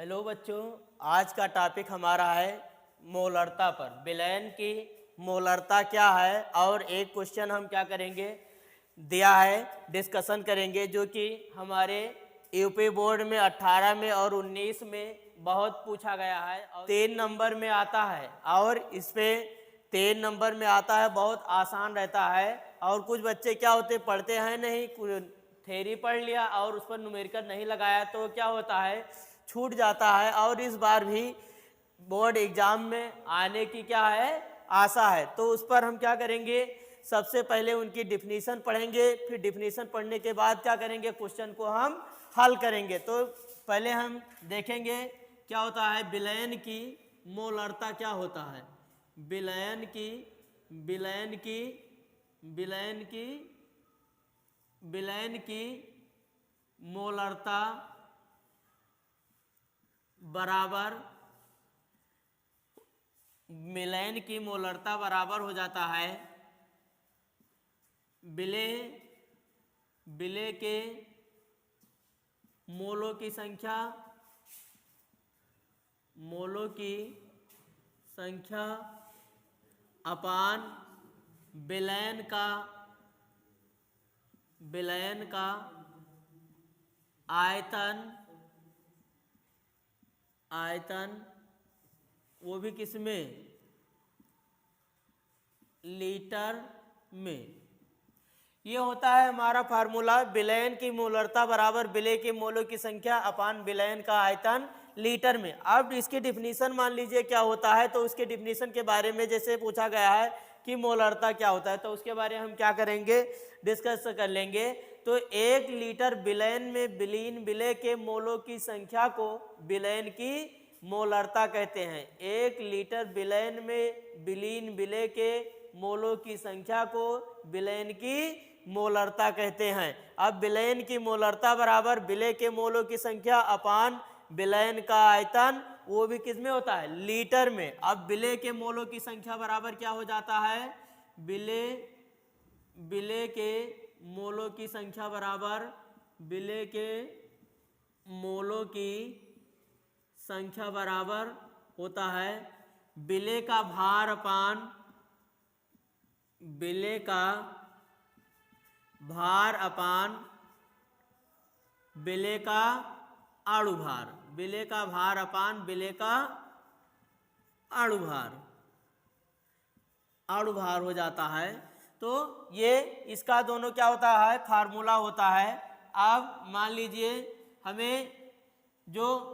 Hello बच्चों, आज का टॉपिक हमारा है मोलरता पर। विलयन की मोलरता क्या है और एक क्वेश्चन हम क्या करेंगे दिया है, डिस्कशन करेंगे, जो कि हमारे यूपी बोर्ड में 18 में और 19 में बहुत पूछा गया है और 3 नंबर में आता है। और इस पे 3 नंबर में आता है, बहुत आसान रहता है। और कुछ बच्चे क्या होते, पढ़ते हैं नहीं, थ्योरी पढ़ लिया और उस पर न्यूमेरिकल नहीं लगाया तो क्या होता है, छूट जाता है। और इस बार भी बोर्ड एग्जाम में आने की क्या है, आशा है। तो उस पर हम क्या करेंगे, सबसे पहले उनकी डिफिनीशन पढ़ेंगे, फिर डिफिनीशन पढ़ने के बाद क्या करेंगे, क्वेश्चन को हम हल करेंगे। तो पहले हम देखेंगे क्या होता है विलयन की मोलरता, क्या होता है विलयन की विलयन की विलयन की विलयन की मोलरता बराबर विलयन की मोलरता बराबर हो जाता है विलय के मोलों की संख्या अपान विलयन का आयतन, वो भी किसमें, लीटर में। ये होता है हमारा फार्मूला, विलयन की मोलरता बराबर विलय के मोलों की संख्या अपान विलयन का आयतन लीटर में। अब इसकी डिफिनीशन मान लीजिए क्या होता है, तो उसके डिफिनीशन के बारे में जैसे पूछा गया है कि मोलरता क्या होता है, तो उसके बारे में हम क्या करेंगे, डिस्कस कर लेंगे। तो 1 लीटर विलयन में विलीन विलय के मोलों की संख्या को विलयन की मोलरता कहते हैं। 1 लीटर विलयन में विलीन विलय के मोलों की संख्या को विलयन की मोलरता कहते हैं। अब विलयन की मोलरता बराबर विलय के मोलों की संख्या अपान विलयन का आयतन, वो भी किस में होता है, लीटर में। अब विलय के मोलों की संख्या बराबर क्या हो जाता है, विलय के मोलों की संख्या बराबर विलय के मोलों की संख्या बराबर होता है विलय का भार अपान विलय का भार अपान विलय का अणुभार, विलय का भार अपान विलय का अणुभार हो जाता है। तो ये इसका दोनों क्या होता है, फार्मूला होता है। अब मान लीजिए हमें जो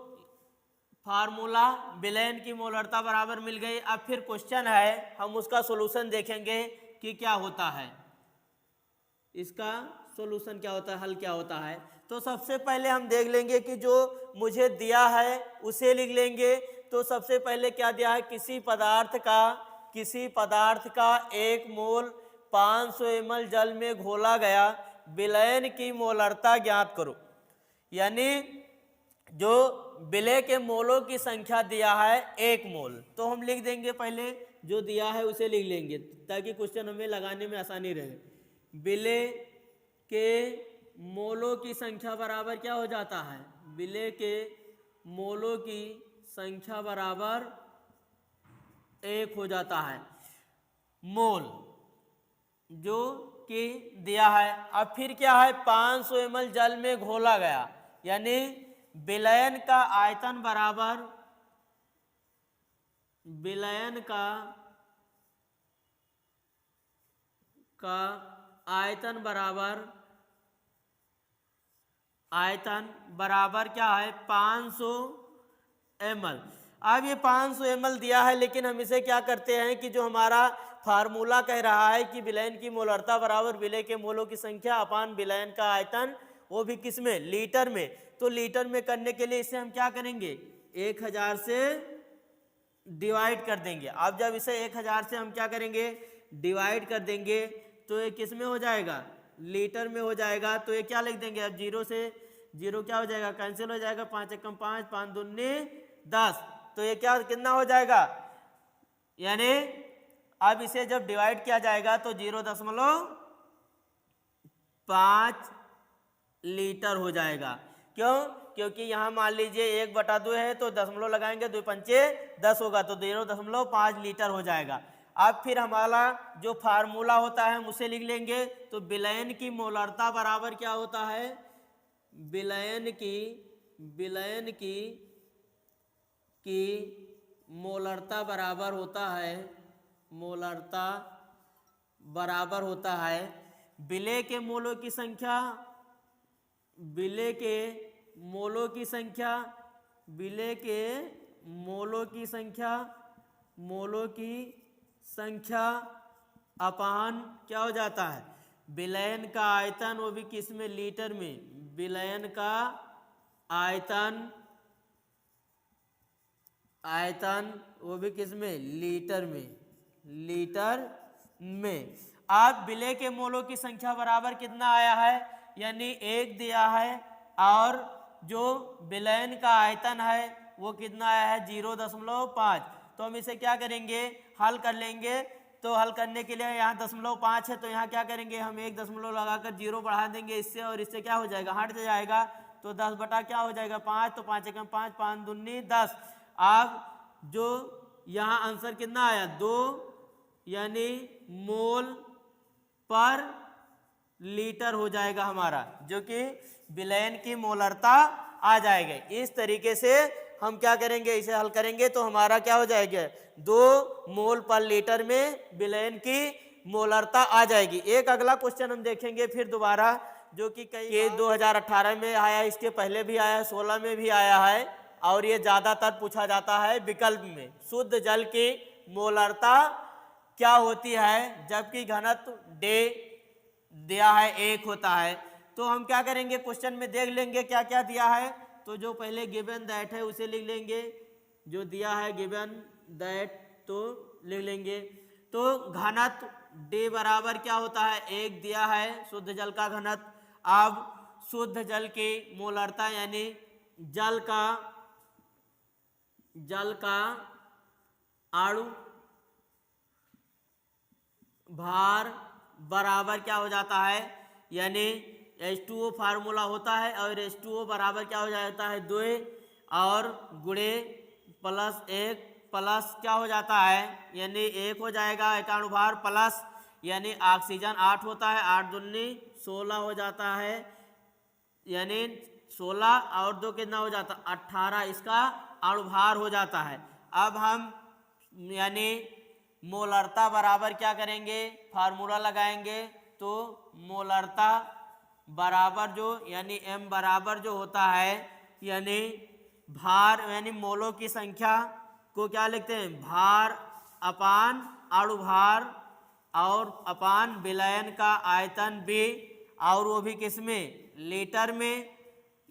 फार्मूला विलयन की मोलरता बराबर मिल गई, अब फिर क्वेश्चन है, हम उसका सॉल्यूशन देखेंगे कि क्या होता है, इसका सॉल्यूशन क्या होता है, हल क्या होता है। तो सबसे पहले हम देख लेंगे कि जो मुझे दिया है उसे लिख लेंगे। तो सबसे पहले क्या दिया है, किसी पदार्थ का 1 मोल 500 ml जल में घोला गया विलयन की मोलरता ज्ञात करो। यानी जो विलय के मोलों की संख्या दिया है 1 मोल, तो हम लिख देंगे, पहले जो दिया है उसे लिख लेंगे ताकि क्वेश्चन हमें लगाने में आसानी रहे। विलय के मोलों की संख्या बराबर क्या हो जाता है, विलय के मोलों की संख्या बराबर 1 हो जाता है, मोल जो कि दिया है। अब फिर क्या है, 500 ml जल में घोला गया, यानी विलयन का आयतन बराबर विलयन का आयतन बराबर क्या है, 500 ml। अब ये 500 ml दिया है, लेकिन हम इसे क्या करते हैं कि जो हमारा फार्मूला कह रहा है कि विलयन की मोलरता बराबर विलय के मोलों की संख्या अपान विलयन का आयतन, वो भी किस में, लीटर में। तो लीटर में करने के लिए इसे हम क्या करेंगे, 1000 से डिवाइड कर देंगे। अब जब इसे 1000 से हम क्या करेंगे, डिवाइड कर देंगे, तो ये किस में हो जाएगा, लीटर में हो जाएगा। तो ये क्या लिख देंगे, अब 0 से 0 क्या हो जाएगा, कैंसिल हो जाएगा, 5 एकम 5, 5 दूनी 10। तो ये क्या कितना हो जाएगा, यानी अब इसे जब डिवाइड किया जाएगा तो 0.5 लीटर हो जाएगा। क्यों, क्योंकि यहाँ मान लीजिए 1/2 है तो दशमलव लगाएंगे, 2 पंचे 10 होगा तो 0.5 लीटर हो जाएगा। अब फिर हमारा जो फार्मूला होता है हम उसे लिख लेंगे। तो विलयन की मोलरता बराबर क्या होता है, विलयन की मोलरता बराबर होता है, मोलरता बराबर होता है विलेय के मोलों की संख्या, विलेय के मोलों की संख्या, विलेय के मोलों की संख्या, मोलों की संख्या अपान क्या हो जाता है, विलयन का आयतन, वो भी किस में, लीटर में, विलयन का आयतन, आयतन वो भी किस में, लीटर में, लीटर में। आप विलेय के मोलों की संख्या बराबर कितना आया है, यानी 1 दिया है और जो विलयन का आयतन है वो कितना आया है 0.5। तो हम इसे क्या करेंगे, हल कर लेंगे। तो हल करने के लिए यहाँ 0.5 है तो यहाँ क्या करेंगे, हम 1 दशमलव लगाकर 0 बढ़ा देंगे इससे, और इससे क्या हो जाएगा, हट जाएगा। तो 10 बटा क्या हो जाएगा 5, तो 5 एकम 5, 5 दूनी 10। अब जो यहाँ आंसर कितना आया 2, यानी मोल पर लीटर हो जाएगा हमारा, जो कि विलयन की मोलरता आ जाएगा। इस तरीके से हम क्या करेंगे, इसे हल करेंगे तो हमारा क्या हो जाएगा 2 मोल पर लीटर में विलयन की मोलरता आ जाएगी। एक अगला क्वेश्चन हम देखेंगे फिर दोबारा, जो कि कई 2018 में आया, इसके पहले भी आया है, 16 में भी आया है, और ये ज्यादातर पूछा जाता है विकल्प में। शुद्ध जल की मोलरता क्या होती है जबकि घनत्व डे दिया है 1 होता है। तो हम क्या करेंगे, क्वेश्चन में देख लेंगे क्या क्या दिया है। तो जो पहले गिवन दैट है उसे लिख लेंगे, जो दिया है गिवन दैट तो लिख लेंगे। तो घनत्व डे बराबर क्या होता है 1 दिया है शुद्ध जल का घनत्व। अब शुद्ध जल की मोलरता यानी जल का अणु भार बराबर क्या हो जाता है, यानी H2O फार्मूला होता है और H2O बराबर क्या हो जाता है 2 और गुणे +1 प्लस क्या हो जाता है, यानी 1 हो जाएगा एकाणुभार प्लस, यानी ऑक्सीजन 8 होता है, 8 दूनी 16 हो जाता है, यानी 16 और 2 कितना हो जाता है 18, इसका अणुभार हो जाता है। अब हम यानी मोलरता बराबर क्या करेंगे, फार्मूला लगाएंगे। तो मोलरता बराबर जो यानी m बराबर जो होता है, यानी भार यानी मोलों की संख्या को क्या लिखते हैं, भार अपान अणुभार और अपान विलयन का आयतन भी, और वो भी किस में, लीटर में,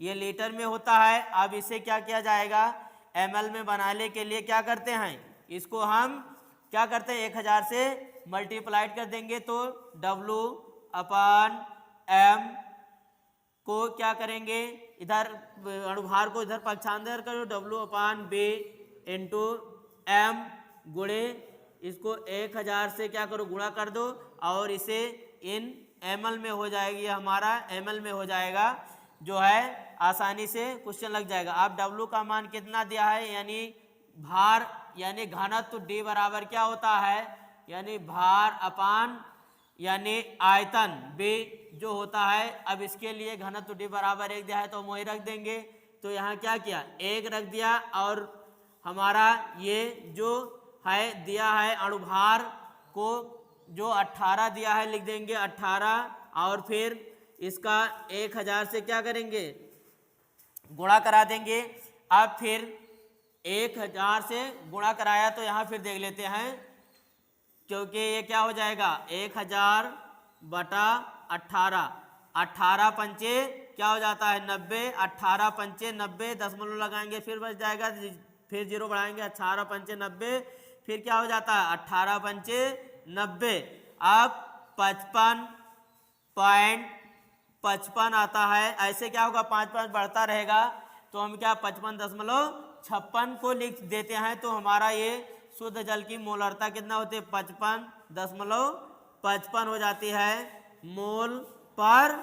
ये लीटर में होता है। अब इसे क्या किया जाएगा, ml में बनाने के लिए क्या करते हैं, इसको हम क्या करते हैं 1000 से मल्टीप्लाइड कर देंगे। तो W/m को क्या करेंगे, इधर अणुभार को इधर पक्षांतर करो, W/b इंटू m गुणे इसको 1000 से क्या करो गुणा कर दो, और इसे इन ml में हो जाएगी, हमारा ml में हो जाएगा, जो है आसानी से क्वेश्चन लग जाएगा। अब W का मान कितना दिया है, यानी भार यानी घनत्व D बराबर क्या होता है, यानी भार अपान यानी आयतन B जो होता है। अब इसके लिए घनत्व D बराबर 1 दिया है तो हम वही रख देंगे। तो यहाँ क्या किया 1 रख दिया, और हमारा ये जो है दिया है अणुभार को जो 18 दिया है लिख देंगे 18, और फिर इसका 1000 से क्या करेंगे गुणा करा देंगे। अब फिर 1000 से गुणा कराया तो यहाँ फिर देख लेते हैं, क्योंकि ये क्या हो जाएगा 1000 बटा 18, 18 पंचे क्या हो जाता है 90, 18 पंचे 90, दशमलव लगाएंगे फिर बच जाएगा, फिर 0 बढ़ाएंगे, 18 पंचे 90, फिर क्या हो जाता है 18 पंचे 90। अब 55.55 आता है, ऐसे क्या होगा 5 बढ़ता रहेगा, तो हम क्या 55.56 को लिख देते हैं। तो हमारा ये शुद्ध जल की मोलरता कितना होती है 55.55 हो जाती है मोल पर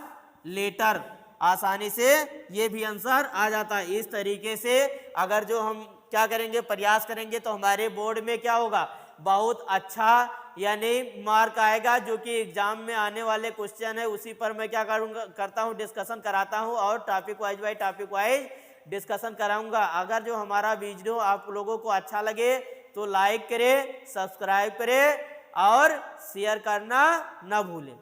लीटर। आसानी से ये भी आंसर आ जाता है। इस तरीके से अगर जो हम क्या करेंगे, प्रयास करेंगे, तो हमारे बोर्ड में क्या होगा, बहुत अच्छा यानी मार्क आएगा। जो कि एग्जाम में आने वाले क्वेश्चन है उसी पर मैं क्या करता हूँ, डिस्कशन कराता हूँ और topic wise by topic wise discussion कराऊंगा। अगर जो हमारा वीडियो आप लोगों को अच्छा लगे तो लाइक करें, सब्सक्राइब करें और शेयर करना ना भूलें।